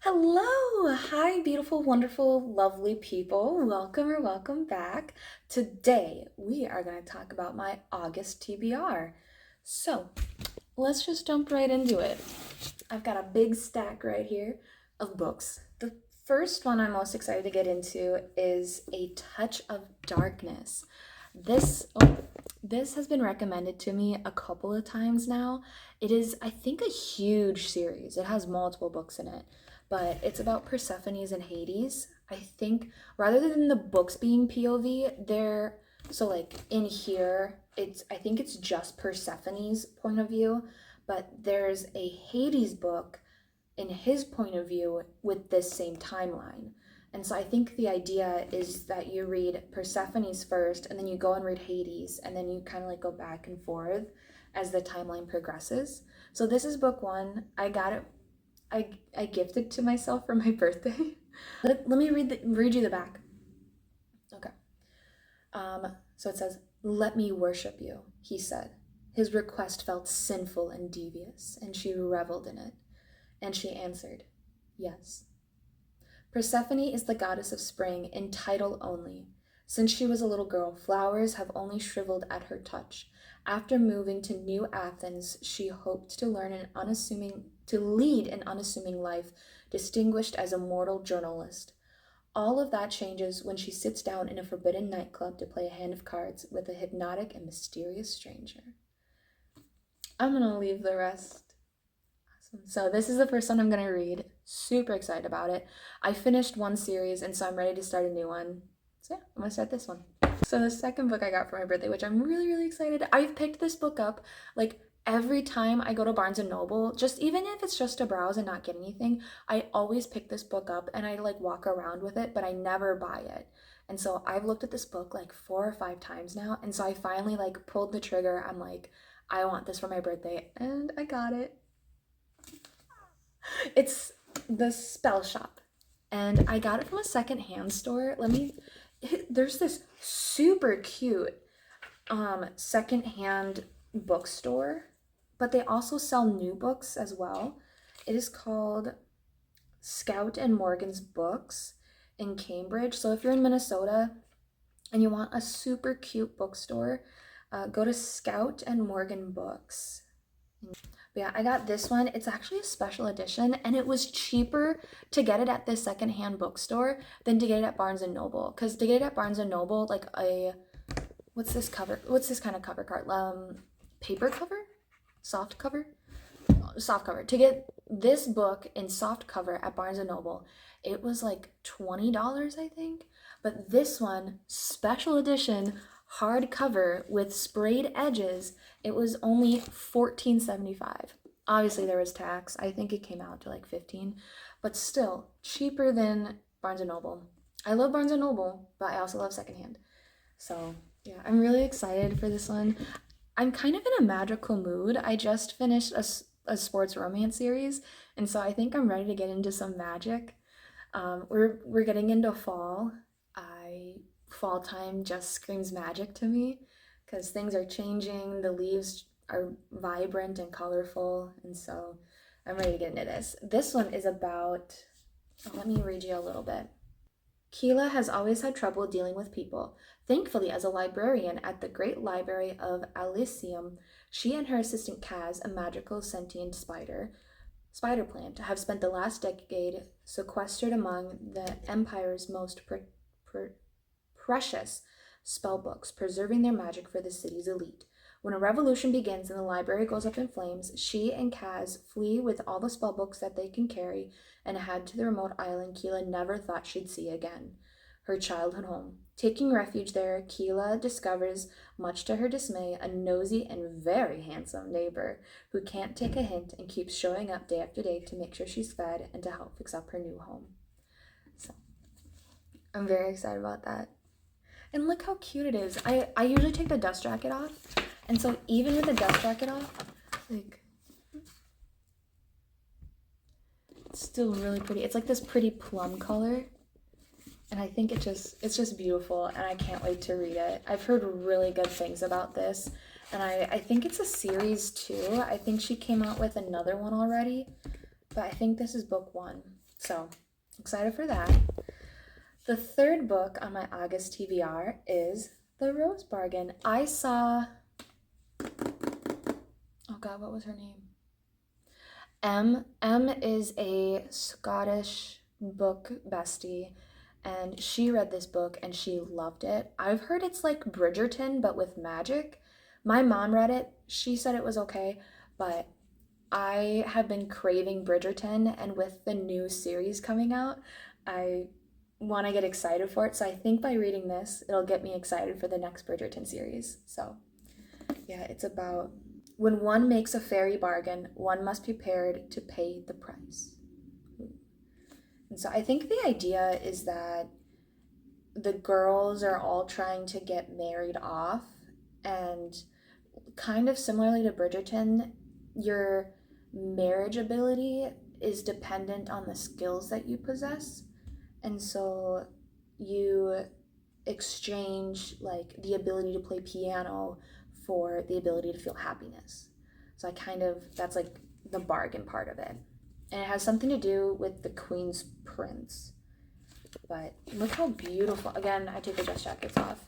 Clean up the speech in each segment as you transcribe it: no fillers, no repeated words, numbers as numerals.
Hello! Hi, beautiful, wonderful, lovely people. Welcome or welcome back. Today, we are going to talk about my August TBR. So, let's just jump right into it. I've got a big stack right here of books. The first one I'm most excited to get into is A Touch of Darkness. This has been recommended to me a couple of times now. It is, I think, a huge series. It has multiple books in it, but it's about Persephone's and Hades. I think rather than the books being POV, they're so like in here, I think it's just Persephone's point of view, but there's a Hades book in his point of view with this same timeline. And so I think the idea is that you read Persephone's first, and then you go and read Hades, and then you kind of like go back and forth as the timeline progresses. So this is book one. I got it. I gifted to myself for my birthday. Let me read you the back. Okay. So it says, "Let me worship you," he said. His request felt sinful and devious, and she reveled in it. And she answered, "Yes." Persephone is the goddess of spring in title only. Since she was a little girl, flowers have only shriveled at her touch. After moving to New Athens, she hoped to lead an unassuming life, distinguished as a mortal journalist. All of that changes when she sits down in a forbidden nightclub to play a hand of cards with a hypnotic and mysterious stranger. I'm gonna leave the rest. So this is the first one I'm going to read. Super excited about it. I finished one series, and so I'm ready to start a new one. So yeah, I'm going to start this one. So the second book I got for my birthday, which I'm really, really excited. I've picked this book up like every time I go to Barnes & Noble, just even if it's just to browse and not get anything, I always pick this book up and I like walk around with it, but I never buy it. And so I've looked at this book like 4 or 5 times now, and so I finally like pulled the trigger. I'm like, I want this for my birthday, and I got it. It's the Spell Shop, and I got it from a secondhand store. There's this super cute secondhand bookstore, but they also sell new books as well. It is called Scout and Morgan's Books in Cambridge. So if you're in Minnesota and you want a super cute bookstore, go to Scout and Morgan Books. But yeah, I got this one. It's actually a special edition, and it was cheaper to get it at this secondhand bookstore than to get it at Barnes and Noble. Because to get it at Barnes and Noble, like what's this cover? What's this kind of cover card? Paper cover? Soft cover? Soft cover. To get this book in soft cover at Barnes and Noble, it was like $20, I think. But this one, special edition, hardcover with sprayed edges, it was only $14.75. Obviously there was tax. I think it came out to like 15, but still cheaper than Barnes and Noble. I love Barnes and Noble, but I also love secondhand. So yeah, I'm really excited for this one. I'm kind of in a magical mood. I just finished a sports romance series, and so I think I'm ready to get into some magic. We're getting into fall. Fall time just screams magic to me because things are changing. The leaves are vibrant and colorful, and so I'm ready to get into this. This one is about. Let me read you a little bit. Keela has always had trouble dealing with people. Thankfully, as a librarian at the Great Library of Elysium, she and her assistant Kaz, a magical sentient spider plant, have spent the last decade sequestered among the Empire's most precious spellbooks, preserving their magic for the city's elite. When a revolution begins and the library goes up in flames, she and Kaz flee with all the spellbooks that they can carry and head to the remote island Keela never thought she'd see again, her childhood home. Taking refuge there, Keela discovers, much to her dismay, a nosy and very handsome neighbor who can't take a hint and keeps showing up day after day to make sure she's fed and to help fix up her new home. So, I'm very excited about that. And look how cute it is. I usually take the dust jacket off, and so even with the dust jacket off, like, it's still really pretty. It's like this pretty plum color, and I think it's just beautiful, and I can't wait to read it. I've heard really good things about this, and I think it's a series too. I think she came out with another one already, but I think this is book one. So excited for that. The third book on my August TBR is The Rose Bargain. I saw, oh God, what was her name? M is a Scottish book bestie, and she read this book and she loved it. I've heard it's like Bridgerton, but with magic. My mom read it. She said it was okay, but I have been craving Bridgerton, and with the new series coming out, I want to get excited for it. So I think by reading this, it'll get me excited for the next Bridgerton series. So yeah, it's about when one makes a fairy bargain, one must be prepared to pay the price. And so I think the idea is that the girls are all trying to get married off, and kind of similarly to Bridgerton, your marriage ability is dependent on the skills that you possess. And so you exchange like the ability to play piano for the ability to feel happiness. So that's like the bargain part of it. And it has something to do with the Queen's Prince. But look how beautiful. Again, I take the dress jackets off.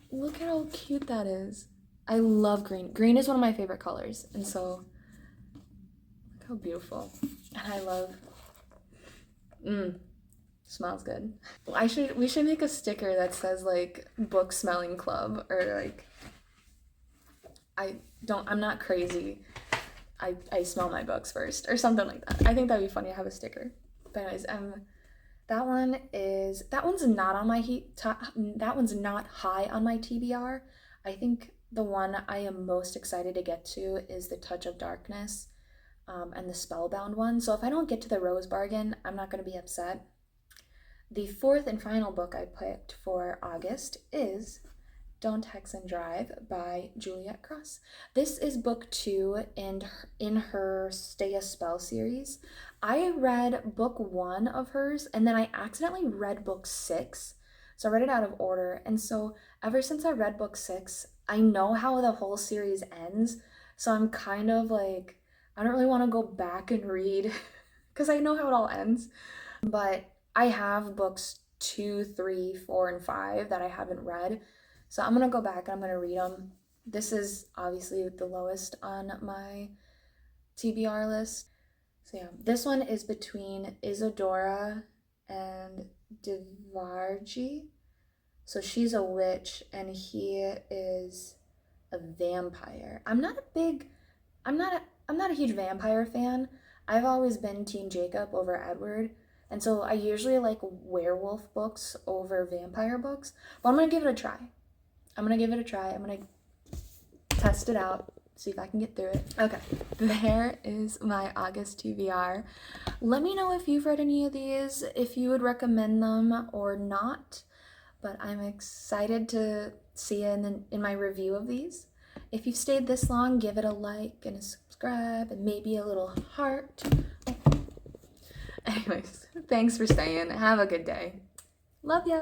Look at how cute that is. I love green. Green is one of my favorite colors. And so, look how beautiful. And I love, smells good. We should make a sticker that says like book smelling club, or like, I'm not crazy. I smell my books first or something like that. I think that'd be funny to have a sticker. But anyways, that one's not on my that one's not high on my TBR. I think the one I am most excited to get to is The Touch of Darkness, and the Spellbound one. So if I don't get to The Rose Bargain, I'm not going to be upset. The fourth and final book I picked for August is Don't Hex and Drive by Juliet Cross. This is book 2 in her Stay a Spell series. I read book 1 of hers, and then I accidentally read book 6. So I read it out of order. And so ever since I read book 6, I know how the whole series ends. So I'm kind of like, I don't really want to go back and read because I know how it all ends. But I have books 2, 3, 4, and 5 that I haven't read. So I'm going to go back and I'm going to read them. This is obviously the lowest on my TBR list. So yeah, this one is between Isadora and Devarji. So she's a witch and he is a vampire. I'm not a huge vampire fan. I've always been Team Jacob over Edward. And so I usually like werewolf books over vampire books. But I'm going to give it a try. I'm going to test it out, see if I can get through it. Okay, there is my August TBR. Let me know if you've read any of these, if you would recommend them or not. But I'm excited to see you in my review of these. If you've stayed this long, give it a like and a subscribe and maybe a little heart. Anyways, thanks for staying. Have a good day. Love ya.